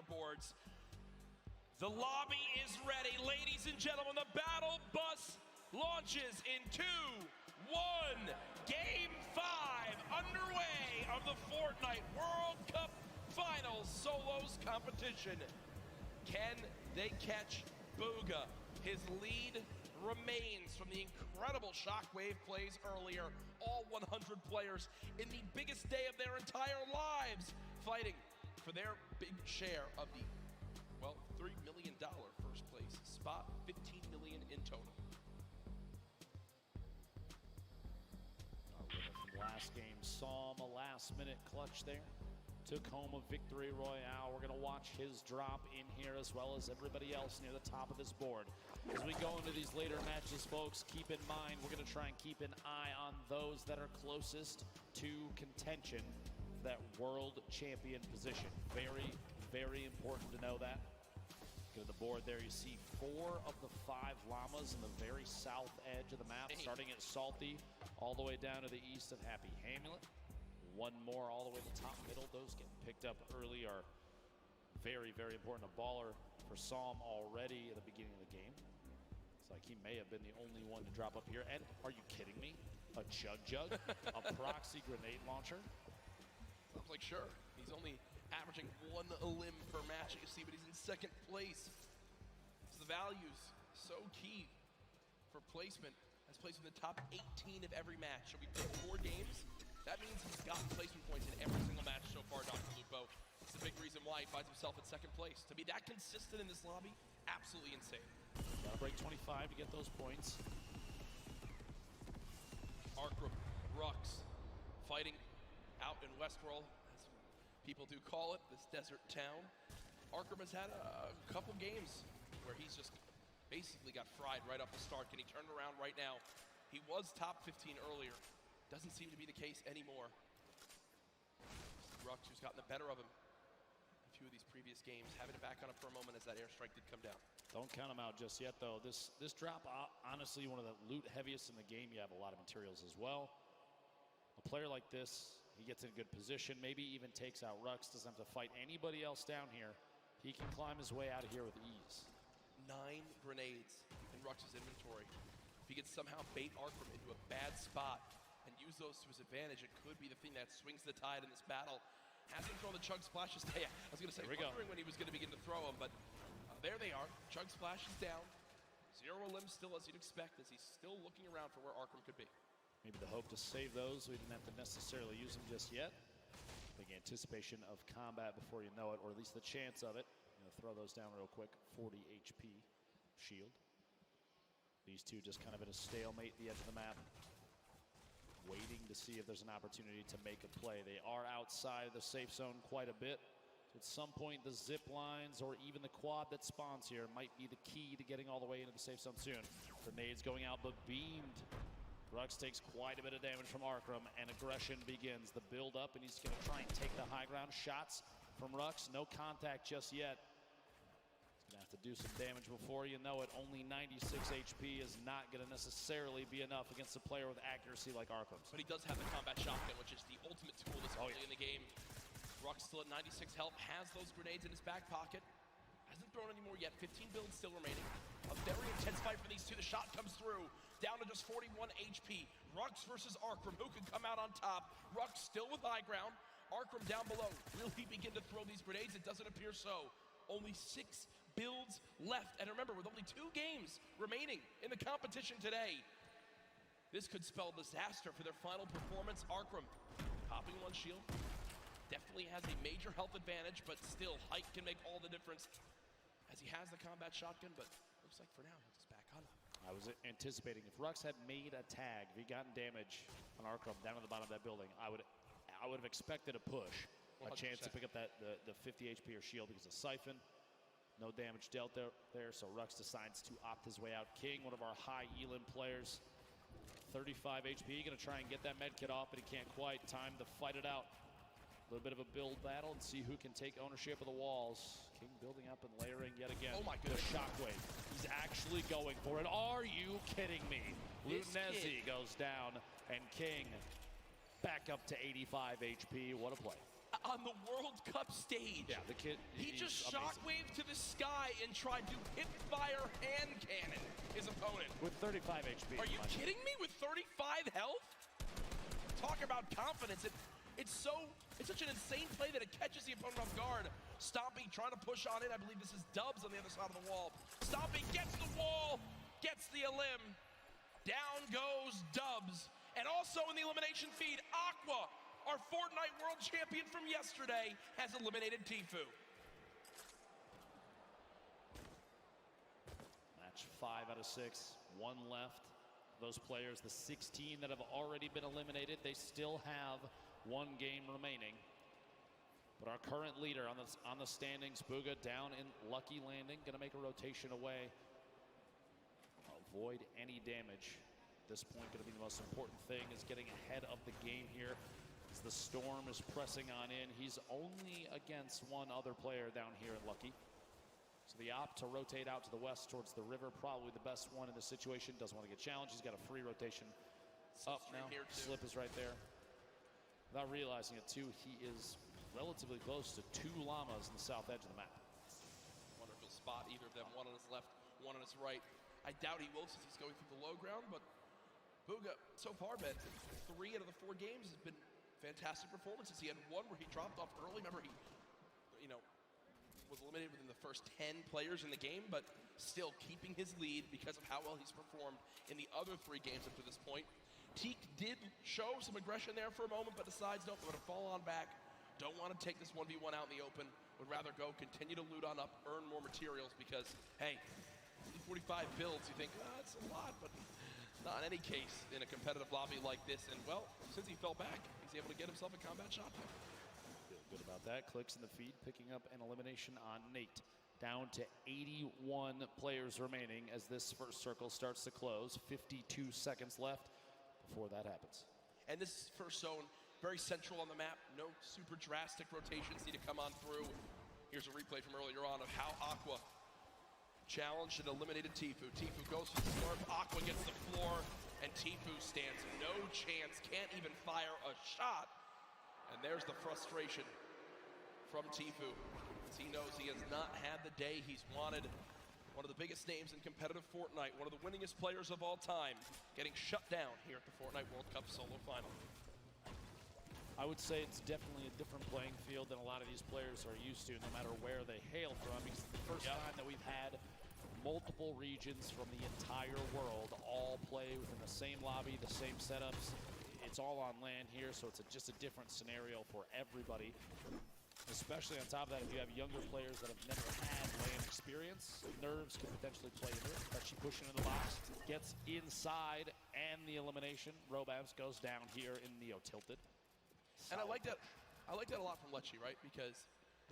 leaderboards. The lobby is ready. Ladies and gentlemen, the battle bus launches in 2, 1. Game 5 underway of the Fortnite World Cup Finals Solos competition. Can they catch Booga? His lead remains from the incredible shockwave plays earlier. All 100 players in the biggest day of their entire lives fighting for their big share of the, well, $3 million first place spot, $15 million in total. From last game, saw him a last-minute clutch there. Took home a victory royale. We're going to watch his drop in here as well as everybody else near the top of this board. As we go into these later matches, folks, keep in mind we're going to try and keep an eye on those that are closest to contention for that world champion position. Very, very important to know that. Look at the board there. You see 4 of the 5 llamas in the very south edge of the map, starting at Salty all the way down to the east of Happy Hamlet. 1 more all the way to the top middle. Those getting picked up early are very, very important. A baller for Psalm already at the beginning of the game. It's like he may have been the only one to drop up here. And are you kidding me? A Jug, a proxy grenade launcher. Sounds like sure. He's only averaging 1 limb per match, you see, but he's in 2nd place. So the value's so key for placement. Has placed in the top 18 of every match. So we played 4 games. That means he's gotten placement points in every single match so far, Dr. Lupo. It's a big reason why he finds himself in 2nd place. To be that consistent in this lobby, absolutely insane. Gotta break 25 to get those points. Arkram, Rux, fighting out in Westworld, as people do call it, this desert town. Arkram has had a couple games where he's just basically got fried right off the start. Can he turn it around right now? He was top 15 earlier. Doesn't seem to be the case anymore. Rux, who's gotten the better of him a few of these previous games, having it back on him for a moment as that airstrike did come down. Don't count him out just yet, though. This drop, honestly, one of the loot heaviest in the game. You have a lot of materials as well. A player like this, he gets in a good position, maybe even takes out Rux, doesn't have to fight anybody else down here. He can climb his way out of here with ease. 9 grenades in Rux's inventory. If he can somehow bait Arkram into a bad spot and use those to his advantage, it could be the thing that swings the tide in this battle. Hasn't thrown the Chug Splashes. I was going to say, wondering when he was going to begin to throw them, but there they are. Chug Splash is down. 0 limbs still, as you'd expect, as he's still looking around for where Arkram could be. Maybe the hope to save those, so he didn't have to necessarily use them just yet. Big anticipation of combat before you know it, or at least the chance of it. I'm going to throw those down real quick. 40 HP shield. These two just kind of at a stalemate at the edge of the map, waiting to see if there's an opportunity to make a play. They are outside the safe zone quite a bit. So at some point, the zip lines or even the quad that spawns here might be the key to getting all the way into the safe zone soon. Grenades going out, but beamed. Rux takes quite a bit of damage from Arkram, and aggression begins. The build up, and he's going to try and take the high ground. Shots from Rux, no contact just yet. He's going to have to do some damage before you know it. Only 96 HP is not going to necessarily be enough against a player with accuracy like Arkram's. But he does have the combat shotgun, which is the ultimate tool this early in the game. Rux still at 96 health, has those grenades in his back pocket. Hasn't thrown any more yet. 15 builds still remaining. A very intense fight for these two. The shot comes through. Down to just 41 HP. Rux versus Arkram. Who can come out on top? Rux still with high ground. Arkram down below. Will he begin to throw these grenades? It doesn't appear so. Only 6 builds left. And remember, with only 2 games remaining in the competition today, this could spell disaster for their final performance. Arkram popping 1 shield. Definitely has a major health advantage, but still, height can make all the difference as he has the combat shotgun, but looks like for now, he's just back on. I was anticipating if Rux had made a tag, if he'd gotten damage on Arkram down at the bottom of that building, I would have expected a push, 100%. A chance to pick up the 50 HP or shield because of Siphon. No damage dealt there, so Rux decides to opt his way out. King, one of our high Elim players, 35 HP, gonna try and get that med kit off, but he can't quite. Time to fight it out. A little bit of a build battle and see who can take ownership of the walls. King building up and layering yet again. Oh my goodness. The shockwave. He's actually going for it. Are you kidding me? Lutenezi goes down and King back up to 85 HP. What a play. on the World Cup stage. Yeah, the kid. He just amazing. shockwaved to the sky and tried to hip-fire hand cannon his opponent. With 35 HP. Are you kidding me? With 35 health? Talk about confidence. It's such an insane play that it catches the opponent off guard. Stompy trying to push on in. I believe this is Dubs on the other side of the wall. Stompy gets the wall, gets the elim. Down goes Dubs. And also in the elimination feed, Aqua, our Fortnite world champion from yesterday, has eliminated Tfue. Match 5 out of 6, 1 left. Those players, the 16 that have already been eliminated, they still have 1 game remaining. But our current leader on the standings, Pubg down in Lucky Landing, gonna make a rotation away. Avoid any damage. At this point, gonna be the most important thing is getting ahead of the game here. As the storm is pressing on in, he's only against 1 other player down here in Lucky. So the opt to rotate out to the west towards the river, probably the best one in this situation. Doesn't want to get challenged. He's got a free rotation up now. Slip is right there. Without realizing it too, he is relatively close to 2 llamas in the south edge of the map. Wonderful spot, either of them, one on his left, one on his right. I doubt he will since he's going through the low ground, but Pubg, so far, man, 3 out of the 4 games has been fantastic performances. He had 1 where he dropped off early. Remember, he, was eliminated within the first 10 players in the game, but still keeping his lead because of how well he's performed in the other 3 games up to this point. Teak did show some aggression there for a moment, but decides, nope, I'm going to fall on back. Don't want to take this 1v1 out in the open. Would rather go continue to loot on up, earn more materials because, hey, 45 builds, you think, that's a lot, but not in any case in a competitive lobby like this. And, well, since he fell back, he's able to get himself a combat shotgun. Feel good about that. Clicks in the feed, picking up an elimination on Nate. Down to 81 players remaining as this first circle starts to close. 52 seconds left before that happens. And this first zone, very central on the map. No super drastic rotations need to come on through. Here's a replay from earlier on of how Aqua challenged and eliminated Tfue. Tfue goes for the slurp, Aqua gets the floor, and Tfue stands no chance, can't even fire a shot. And there's the frustration from Tfue, as he knows he has not had the day he's wanted. One of the biggest names in competitive Fortnite, one of the winningest players of all time, getting shut down here at the Fortnite World Cup Solo Final. I would say it's definitely a different playing field than a lot of these players are used to, no matter where they hail from. Because it's the first time that we've had multiple regions from the entire world all play within the same lobby, the same setups. It's all on land here, so it's just a different scenario for everybody. Especially on top of that, if you have younger players that have never had LAN experience, nerves could potentially play into it. But she pushing in the box, gets inside, and the elimination. Robabs goes down here in Neo tilted. And I like that a lot from Lechi, right? Because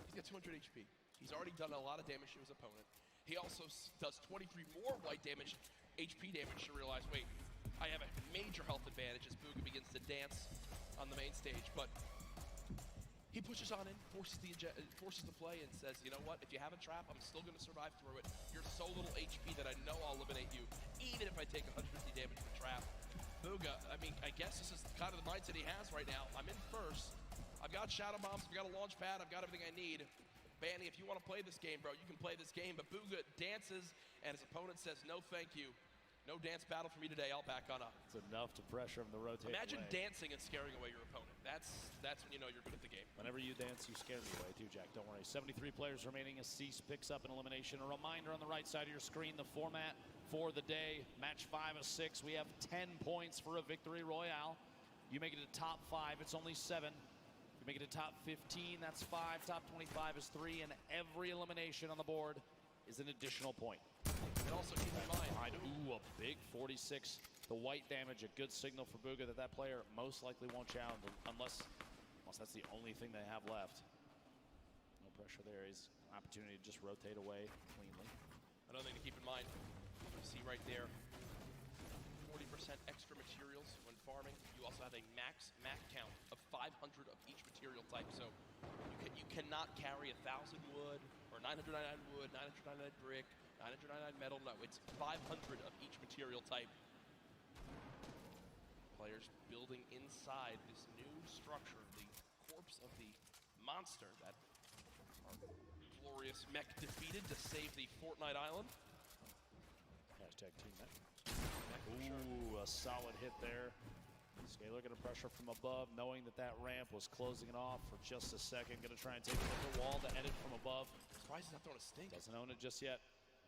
he's got 200 HP. He's already done a lot of damage to his opponent. He also does 23 more white damage, HP damage to realize, wait, I have a major health advantage as Pubg begins to dance on the main stage. But he pushes on in, forces the play, and says, you know what, if you have a trap, I'm still going to survive through it. You're so little HP that I know I'll eliminate you, even if I take 150 damage from the trap. Pubg, I mean, I guess this is kind of the mindset he has right now. I'm in first. I've got shadow bombs, I've got a launch pad, I've got everything I need. Banny, if you want to play this game, bro, you can play this game. But Pubg dances, and his opponent says, no, thank you. No dance battle for me today. I'll back on up. It's enough to pressure him to rotate. Imagine dancing and scaring away your opponent. That's when you know you're good at the game. Whenever you dance, you scare me away too, Jack. Don't worry. 73 players remaining as Cease picks up an elimination. A reminder on the right side of your screen, the format for the day. Match 5 of 6. We have 10 points for a victory royale. You make it to top 5, it's only 7. You make it to top 15, that's 5. Top 25 is 3, and every elimination on the board is an additional point. And also keep in mind, ooh, a big 46. The white damage, a good signal for Pubg that that player most likely won't challenge unless that's the only thing they have left. No pressure there. He's an opportunity to just rotate away cleanly. Another thing to keep in mind, you see right there, 40% extra materials when farming. You also have a max count of 500 of each material type. So you cannot carry 1,000 wood or 999 wood, 999 brick, 999 metal. No, it's 500 of each material type. Players building inside this new structure, the corpse of the monster that our glorious mech defeated to save the Fortnite island. Hashtag team mech. Ooh, a solid hit there. Scalar going to pressure from above, knowing that that ramp was closing it off for just a second. Going to try and take a look at the wall to edit from above. Surprised he's not throwing a stink. Doesn't own it just yet.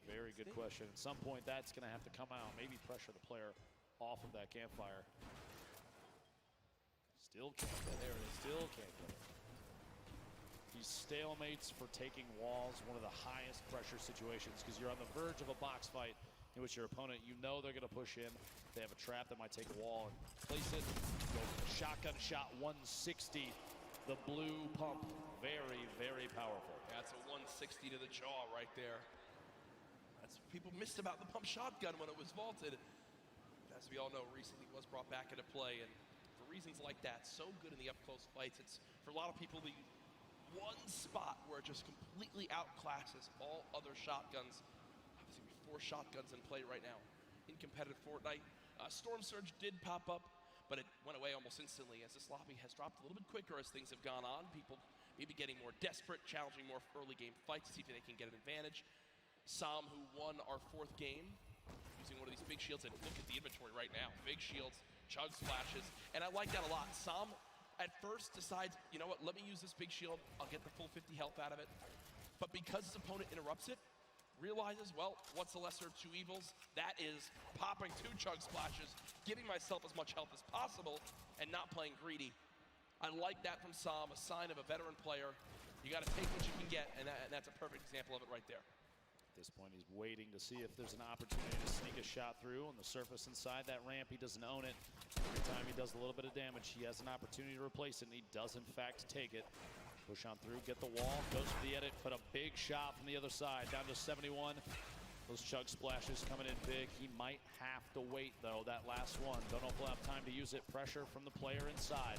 Very good question. At some point, that's going to have to come out. Maybe pressure the player off of that campfire. Still can't get it. There it is. Still can't get it. These stalemates for taking walls, one of the highest pressure situations, because you're on the verge of a box fight in which your opponent, you know they're going to push in. They have a trap that might take a wall and place it. Go for the shotgun shot, 160. The blue pump, very, very powerful. That's a 160 to the jaw right there. That's what people missed about the pump shotgun when it was vaulted. As we all know, recently was brought back into play, and for reasons like that, so good in the up-close fights. It's, for a lot of people, the one spot where it just completely outclasses all other shotguns. Obviously, 4 shotguns in play right now in competitive Fortnite. Storm Surge did pop up, but it went away almost instantly as this lobby has dropped a little bit quicker as things have gone on. People maybe getting more desperate, challenging more early game fights to see if they can get an advantage. Sam, who won our 4th game, using one of these big shields, and look at the inventory right now. Big shields, chug splashes, and I like that a lot. Sam at first decides, you know what, let me use this big shield. I'll get the full 50 health out of it. But because his opponent interrupts it, realizes, well, what's the lesser of 2 evils? That is popping 2 chug splashes, giving myself as much health as possible, and not playing greedy. I like that from Sam, a sign of a veteran player. You got to take what you can get, and that's a perfect example of it right there. At this point, he's waiting to see if there's an opportunity to sneak a shot through on the surface inside that ramp. He doesn't own it. Every time he does a little bit of damage, he has an opportunity to replace it, and he does, in fact, take it. Push on through, get the wall, goes for the edit, put a big shot from the other side, down to 71. Those chug splashes coming in big. He might have to wait, though, that last one. Don't know if he'll have time to use it. Pressure from the player inside.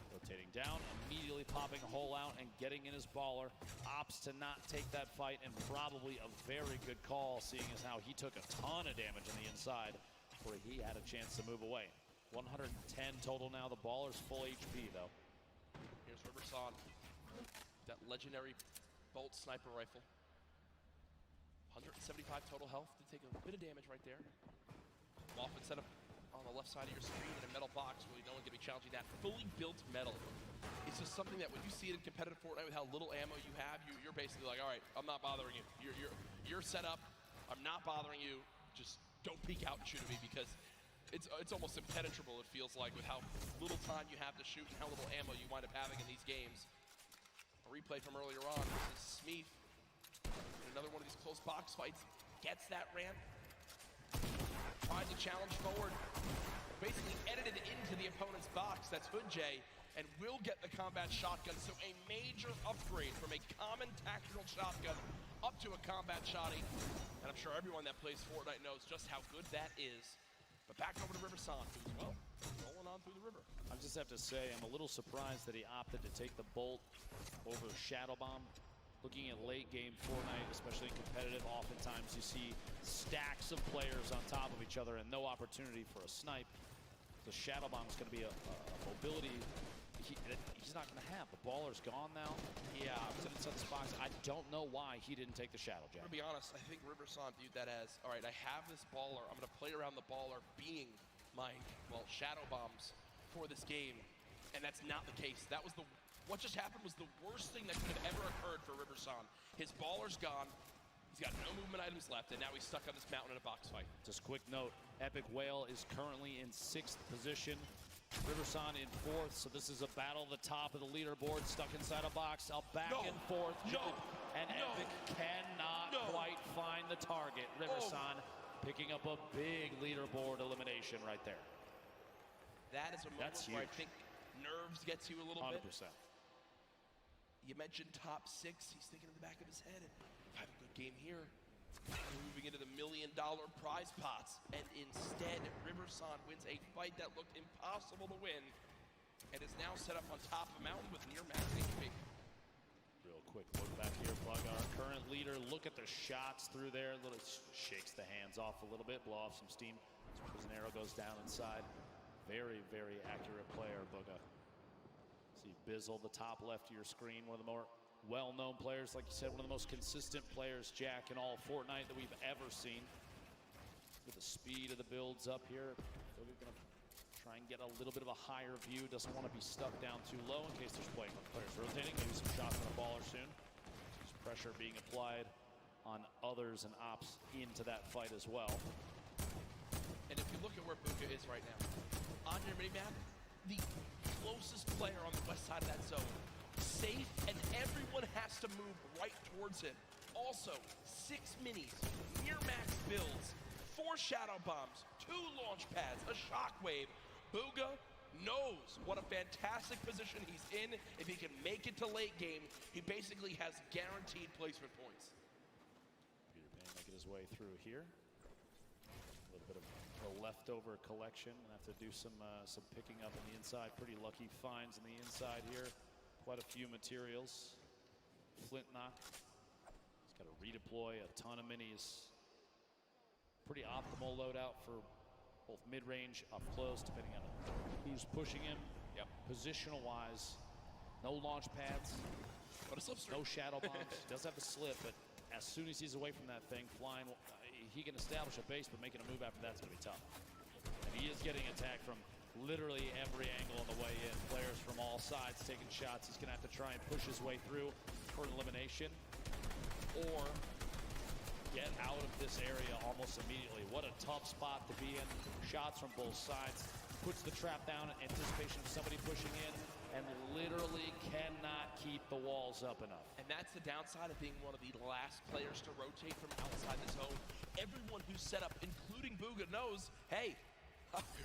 Rotating down, immediately popping a hole out and getting in his baller. Opts to not take that fight, and probably a very good call, seeing as how he took a ton of damage on the inside before he had a chance to move away. 110 total now. The baller's full HP, though. Here's Riverson. That legendary bolt sniper rifle. 175 total health to take a bit of damage right there. Often set up on the left side of your screen in a metal box where no one can be challenging that. Fully built metal. It's just something that when you see it in competitive Fortnite with how little ammo you have, you're basically like, all right, I'm not bothering you. You're set up. I'm not bothering you. Just don't peek out and shoot at me, because it's almost impenetrable, it feels like, with how little time you have to shoot and how little ammo you wind up having in these games. A replay from earlier on. This is Smeeth in another one of these close box fights. Gets that ramp. Tries to challenge forward. Basically edited into the opponent's box. That's Hood J. And will get the combat shotgun. So a major upgrade from a common tactical shotgun up to a combat shotty. And I'm sure everyone that plays Fortnite knows just how good that is. But back over to Riverson, who's, well, rolling on through the river. I just have to say, I'm a little surprised that he opted to take the bolt over Shadow Bomb. Looking at late game Fortnite, especially in competitive, oftentimes you see stacks of players on top of each other and no opportunity for a snipe. The Shadow Bomb is going to be a mobility he's not going to have. The baller's gone now. Yeah, It's inside this box. I don't know why he didn't take the Shadow Jab. To be honest, I think Riverson viewed that as, all right, I have this baller. I'm going to play around the baller being my, well, Shadow Bombs for this game. And that's not the case. That was what just happened was the worst thing that could have ever occurred for Riverson. His baller's gone. He's got no movement items left, and now he's stuck on this mountain in a box fight. Just quick note, Epic Whale is currently in 6th position. Riverson in 4th, so this is a battle at the top of the leaderboard, stuck inside a box, up back and forth. Epic cannot quite find the target. Riverson picking up a big leaderboard elimination right there. That is a moment where I think nerves get to you a little 100%. bit. You mentioned top 6. He's thinking in the back of his head, if I have a good game here, moving into the $1 million prize pots. And instead, Riverson wins a fight that looked impossible to win and is now set up on top of a mountain with near max HP. Real quick look back here, Pubg, our current leader. Look at the shots through there. Little shakes the hands off a little bit, blow off some steam. As an arrow goes down inside. Very, very accurate player, Pubg. See See Bizzle, the top left of your screen, one of the more well-known players, like you said, one of the most consistent players, Jack, in all of Fortnite that we've ever seen. With the speed of the builds up here, so we're gonna try and get a little bit of a higher view. Doesn't want to be stuck down too low in case there's players rotating. Maybe some shots on the baller soon. There's pressure being applied on others and ops into that fight as well. And if you look at where Pubg is right now, on your minimap, the closest player on the west side of that zone, safe, and everyone has to move right towards him. Also, 6 minis, near max builds, 4 shadow bombs, 2 launch pads, a shockwave. Pubg knows what a fantastic position he's in. If he can make it to late game, he basically has guaranteed placement points. Peter Pan making his way through here. A little bit of a leftover collection. Gonna have to do some picking up on the inside. Pretty lucky finds on the inside here. Quite a few materials. Flint knock. He's got to redeploy a ton of minis. Pretty optimal loadout for both mid-range, up close, depending on who's pushing him. Yep. Positional wise, no launch pads, What a slipstream. no shadow bombs. He does have a slip, but as soon as he's away from that thing, flying, he can establish a base, but making a move after that's going to be tough. And he is getting attacked from literally every angle on the way in. Players from all sides taking shots. He's going to have to try and push his way through for an elimination, or get out of this area almost immediately. What a tough spot to be in. Shots from both sides. Puts the trap down in anticipation of somebody pushing in, and literally cannot keep the walls up enough. And that's the downside of being one of the last players to rotate from outside the zone. Everyone who's set up, including Pubg, knows, hey,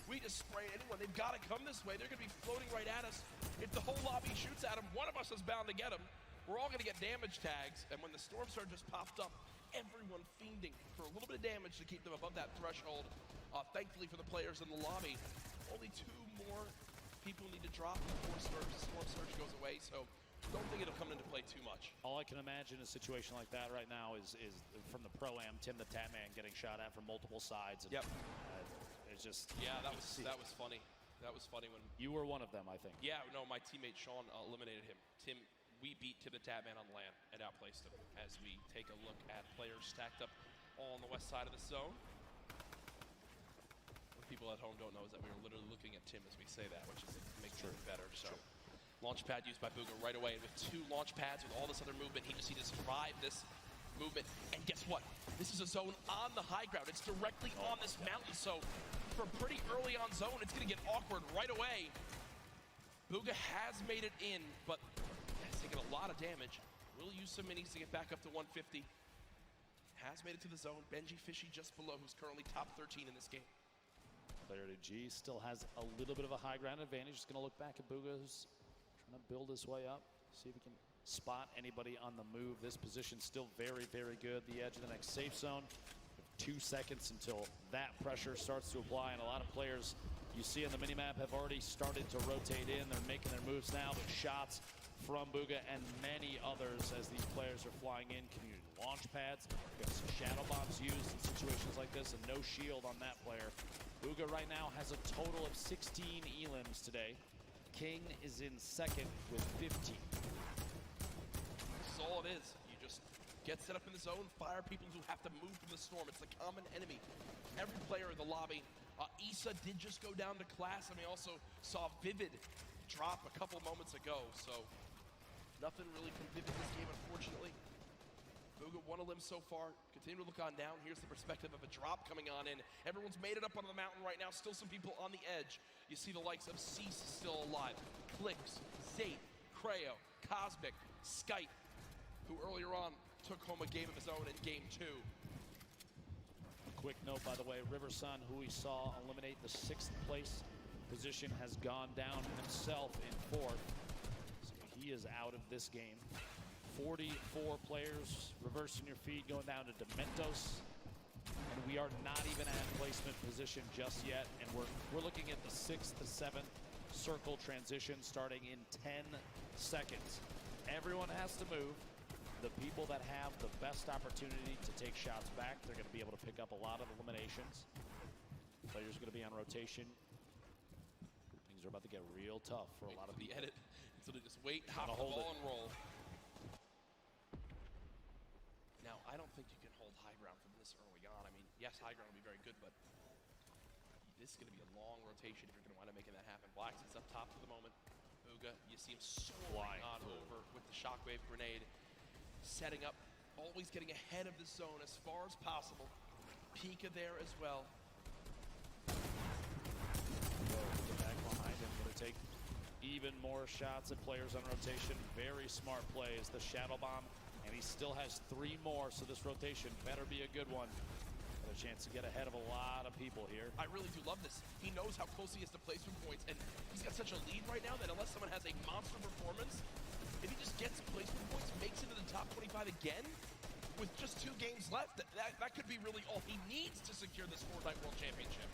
we just spray anyone. They've got to come this way. They're going to be floating right at us. If the whole lobby shoots at them, one of us is bound to get them. We're all going to get damage tags, and when the storm surge just popped up, everyone fiending for a little bit of damage to keep them above that threshold. Thankfully for the players in the lobby, only 2 more people need to drop before storm surge goes away, so don't think it'll come into play too much. All I can imagine in a situation like that right now is from the Pro-Am, Tim the Tatman getting shot at from multiple sides. And, yep. It's just... Yeah, that was funny. That was funny when... You were one of them, I think. Yeah, no, my teammate Sean eliminated him. Tim, we beat Tim the Tatman on land and outplaced him as we take a look at players stacked up all on the west side of the zone. What people at home don't know is that we were literally looking at Tim as we say that, which is makes it better. So, launch pad used by Pubg right away, and with 2 launch pads with all this other movement, he just needs to survive this movement. And guess what? This is a zone on the high ground. It's directly on this mountain, so for pretty early on zone, it's going to get awkward right away. Pubg has made it in, but has taken a lot of damage. Will use some minis to get back up to 150. Has made it to the zone. Benji Fishy just below, who's currently top 13 in this game. Player to G still has a little bit of a high ground advantage. Just going to look back at Pubg, who's trying to build his way up. See if he can spot anybody on the move. This position still very, very good. The edge of the next safe zone. 2 seconds until that pressure starts to apply, and a lot of players you see on the minimap have already started to rotate in. They're making their moves now, but shots from Pubg and many others as these players are flying in. Community launch pads, got some shadow bombs used in situations like this, and no shield on that player. Pubg right now has a total of 16 elims today. King is in second with 15. This is all it is. You just get set up in the zone, fire people who have to move from the storm. It's the common enemy. Every player in the lobby. Issa did just go down to class, and we also saw Vivid drop a couple moments ago, so nothing really from Vivid this game, unfortunately. Pubg 1 limb so far. Continue to look on down. Here's the perspective of a drop coming on in. Everyone's made it up on the mountain right now. Still some people on the edge. You see the likes of Cease still alive. Clicks, Zate, Kreo, Cosmic, Skype, who earlier on took home a game of his own in game 2. Quick note, by the way, Riversun, who we saw eliminate the 6th place position, has gone down himself in 4th. So he is out of this game. 44 players reversing your feed, going down to Dementos. And we are not even at placement position just yet. And we're looking at the 6th to 7th circle transition starting in 10 seconds. Everyone has to move. The people that have the best opportunity to take shots back, they're going to be able to pick up a lot of eliminations. Players are going to be on rotation. Things are about to get real tough for a lot of the people. edit. So they just wait, hop the ball, and roll. Now, I don't think you can hold high ground from this early on. I mean, yes, high ground will be very good, but this is going to be a long rotation if you're going to wind up making that happen. Blacks is up top for the moment. Pubg, you see him soaring on over with the shockwave grenade. Setting up, always getting ahead of the zone as far as possible. Pika there as well. Back behind him, going to take even more shots at players on rotation. Very smart plays, the shadow bomb, and he still has 3 more, so this rotation better be a good one. Got a chance to get ahead of a lot of people here. I really do love this. He knows how close he is to placement points, and he's got such a lead right now that unless someone has a monster performance, if he just gets placement points, makes it to the top 25 again, with just 2 games left, that could be really all he needs to secure this Fortnite World Championship.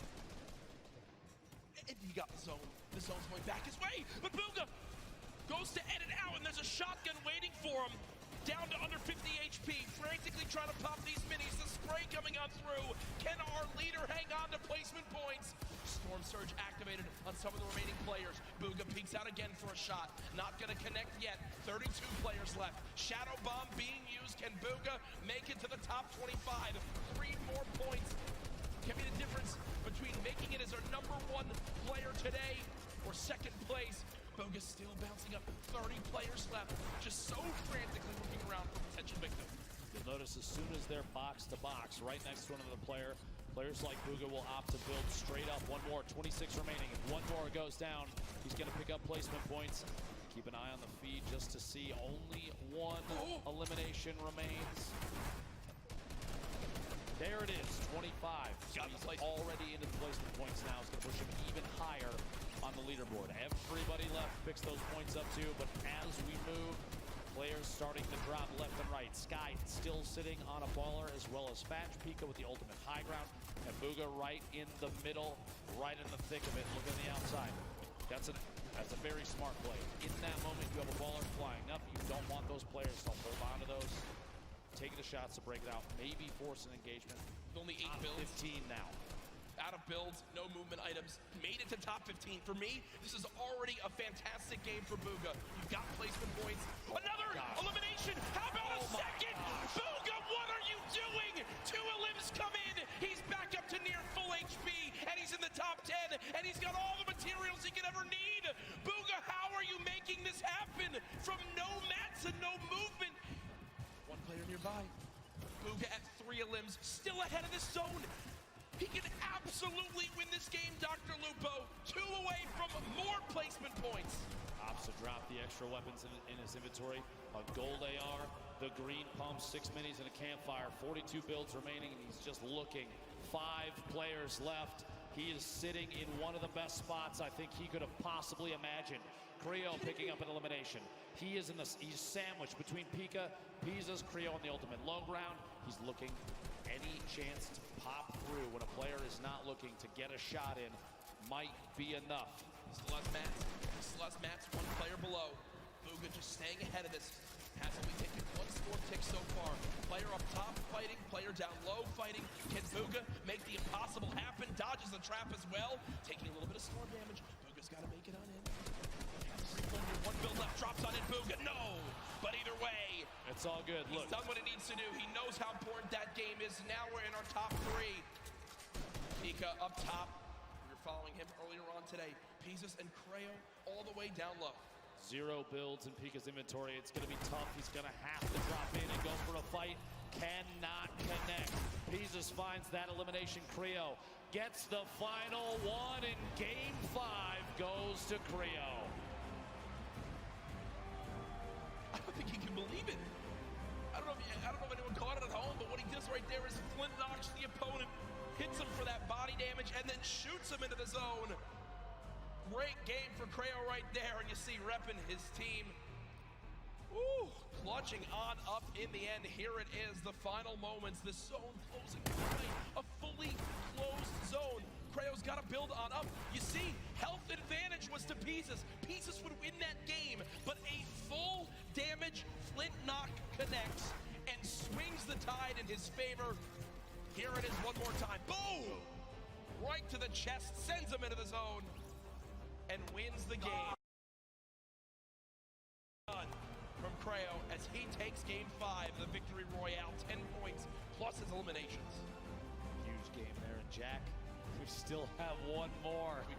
And he got the zone. The zone's going back his way, but Pubg goes to edit out, and there's a shotgun waiting for him. Down to under 50 HP, frantically trying to pop these minis. The spray coming on through. Can our leader hang on to placement points? Storm Surge activated on some of the remaining players. Pubg peeks out again for a shot. Not gonna connect yet. 32 players left. Shadow Bomb being used. Can Pubg make it to the top 25? 3 more points. Can be the difference between making it as our #1 player today or second place. Pubg is still bouncing up. 30 players left. Just so frantically looking around for potential victim. You'll notice as soon as they're box to box, right next to another player, players like Pubg will opt to build straight up. 1 more, 26 remaining. If 1 more goes down, he's going to pick up placement points. Keep an eye on the feed just to see only 1 elimination remains. There it is, 25. So he's already into the placement points now. It's going to push him even higher on the leaderboard. Everybody left picks those points up too, but as we move, players starting to drop left and right. Sky still sitting on a baller, as well as Fatch. Pika with the ultimate high ground, and Pubg right in the middle, right in the thick of it. Look on the outside. That's a very smart play. In that moment, you have a baller flying up. You don't want those players to hold on to those. Taking the shots to break it out, maybe force an engagement. Only 8 builds. 15 now. Out of builds, no movement items. Made it to top 15. For me, this is already a fantastic game for Pubg. You've got placement points. Another elimination. How about a second? Pubg, what are you doing? 2 elims come in. He's back up to near full HP, and he's in the top 10, and he's got all the materials he could ever need. Pubg, how are you making this happen? From no mats and no movement. 1 player nearby. Pubg at 3 elims, still ahead of this zone. He can absolutely win this game, Dr. Lupo. 2 away from more placement points. Opts to drop the extra weapons in his inventory. A gold AR, the green pump, 6 minis and a campfire. 42 builds remaining, and he's just looking. 5 players left. He is sitting in one of the best spots I think he could have possibly imagined. Kreo picking up an elimination. He's sandwiched between Pika, Piza's, Kreo on the ultimate low ground. He's looking any chance to pop through when a player is not looking to get a shot in might be enough. He still has mats, 1 player below. Pubg just staying ahead of this. Has only taken 1 score tick so far. Player up top fighting, player down low fighting. Can Pubg make the impossible happen? Dodges the trap as well. Taking a little bit of storm damage. Pubg's got to make it on in. 1 build left, drops on in Pubg. No! But either way, it's all good. Look, he's done what he needs to do. He knows how important that game is. Now we're in our top 3. Pika up top. We were following him earlier on today. Pizzas and Kreo all the way down low. 0 builds in Pika's inventory. It's going to be tough. He's going to have to drop in and go for a fight. Cannot connect. Pizzas finds that elimination. Kreo gets the final 1 in game 5. Goes to Kreo. I don't think he can believe it. I don't know if anyone caught it at home, but what he does right there is flint knocks the opponent, hits him for that body damage, and then shoots him into the zone. Great game for Kreo right there, and you see repping his team. Ooh, clutching on up in the end. Here it is, the final moments. The zone closing tonight, a fully closed zone. Kreo's got to build on up. You see, health advantage was to Pizzas. Pizzas would win that game, but a full damage flint knock connects and swings the tide in his favor. Here it is 1 more time. Boom! Right to the chest, sends him into the zone, and wins the game. Kreo as he takes game 5, the victory royale, 10 points plus his eliminations. Huge game there, and Jack, we still have one more. We